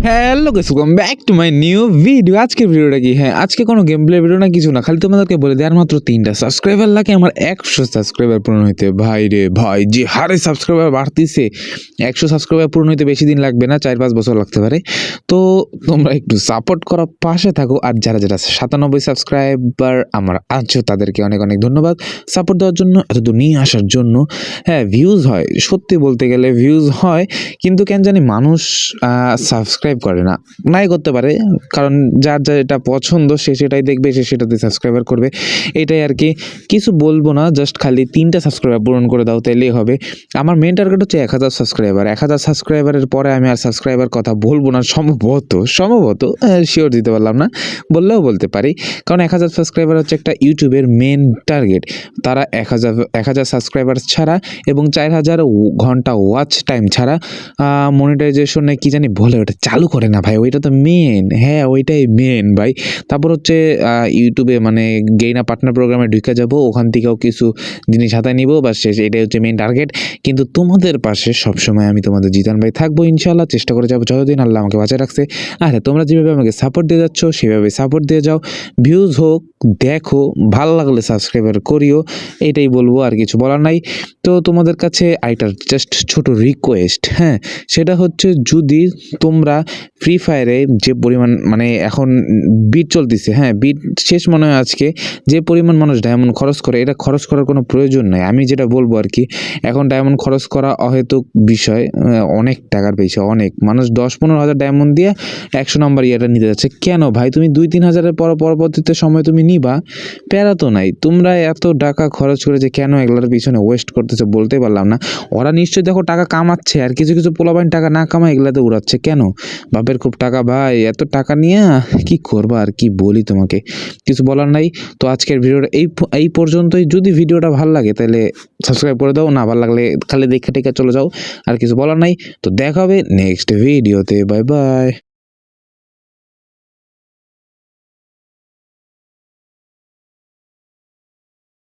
Hello guys, welcome back to my new video. আজকের ভিডিওটা কি, আজকে কোনো গেম প্লে ভিডিও না, কিছু না, খালি তোমাদেরকে বলে দেওয়ার মাত্র 3টা সাবস্ক্রাইবার লাগে আমার 100 সাবস্ক্রাইবার পূরণ হইতে। ভাই রে ভাই, যে হারে সাবস্ক্রাইবার বাড়তিছে, 100 সাবস্ক্রাইবার পূরণ হইতে বেশি দিন লাগবে না, 4-5 বছর লাগতে পারে। তো তোমরা একটু সাপোর্ট করো, পাশে থাকো। আর যারা 97 সাবস্ক্রাইবার আমার আছো, তাদেরকে অনেক অনেক ধন্যবাদ সাপোর্ট দেওয়ার জন্য, এতদূর নিয়ে আসার জন্য। হ্যাঁ, ভিউজ হয়, সত্যি বলতে গেলে ভিউজ হয়, কিন্তু কেন জানি মানুষ সাবস্ক্রাইব করে না, নাই করতে পারে, কারণ যার যা এটা পছন্দ সে সেটাই দেখবে, সে সেটাতে সাবস্ক্রাইবার করবে, এটাই আর কি। কিছু বলবো না, জাস্ট খালি 3টা সাবস্ক্রাইবার পূরণ করে দাও, তাইলেই হবে। আমার মেন টার্গেট হচ্ছে 1000 সাবস্ক্রাইবার। 1000 সাবস্ক্রাইবারের পরে আমি আর সাবস্ক্রাইবার কথা বলবো না, সম্ভবত শিওর দিতে পারলাম না, বললেও বলতে পারি, কারণ 1000 সাবস্ক্রাইবার হচ্ছে একটা ইউটিউবের মেন টার্গেট। তারা 1000 সাবস্ক্রাইবার ছাড়া এবং 4000 ঘন্টা ওয়াচ টাইম ছাড়া মনিটাইজেশনে কি জানি বলে, ওটা চালু করে না ভাই, ওইটা তো মেন। হ্যাঁ, ওইটাই মেন ভাই। তারপর হচ্ছে ইউটিউবে মানে গেইনা পার্টনার প্রোগ্রামে ঢুকে যাব, ওখান থেকেও কিছু জিনিস হাতায় নিব, বা শেষ, এটাই হচ্ছে মেন টার্গেট। কিন্তু তোমাদের পাশে সবসময় আমি তোমাদের জিতান ভাই থাকবো, ইনশাল্লাহ চেষ্টা করে যাবো যতদিন আল্লাহ আমাকে বাঁচায় রাখছে। আর তোমরা যেভাবে আমাকে সাপোর্ট দিয়ে যাচ্ছ, সেভাবে সাপোর্ট দিয়ে যাও। ভিউজ হোক, দেখো, ভালো লাগলে সাবস্ক্রাইবার করিও, এটাই বলবো, আর কিছু বলার নাই। তো তোমাদের কাছে আইটার জাস্ট ছোট রিকোয়েস্ট, হ্যাঁ, সেটা হচ্ছে যদি তোমরা ফ্রি ফায়ারে যে পরিমাণ মানে এখন বিট চলতেছে, হ্যাঁ বিট শেষ মনে হয় আজকে, যে পরিমাণ মানুষ ডায়মন্ড খরচ করে, এটা খরচ করার কোনো প্রয়োজন নাই। আমি যেটা বলবো আর কি, এখন ডায়মন্ড খরচ করা অহেতুক বিষয়, অনেক টাকার বিষয়। অনেক মানুষ 10-15 হাজার ডায়মন্ড দিয়ে 100 নম্বর ইয়েটা নিতে যাচ্ছে। কেন ভাই, তুমি 2-3 হাজারের পরবর্তীতে সময় তুমি নিবা, প্যারা তো নাই। তোমরা এত টাকা খরচ করে যে কেন এগুলোর পিছনে ওয়েস্ট করতেছে বলতে পারলাম না। ওরা নিশ্চয়ই দেখো টাকা কামাচ্ছে, আর কিছু কিছু পোলাপাইন টাকা না কামায় এগুলাতে উড়াচ্ছে। কেন? বাপের খুব টাকা ভাই, এত টাকা নিয়ে কি করবা, আর কি বলি তোমাকে, কিছু বলার নাই। তো আজকের ভিডিওটা এই পর্যন্তই। যদি ভিডিওটা ভালো লাগে তাহলে সাবস্ক্রাইব করে দাও, না ভালো লাগলে খালি দেখে টেকে চলে যাও, আর কিছু বলার নাই। তো দেখা হবে নেক্সট ভিডিওতে, বাই বাই।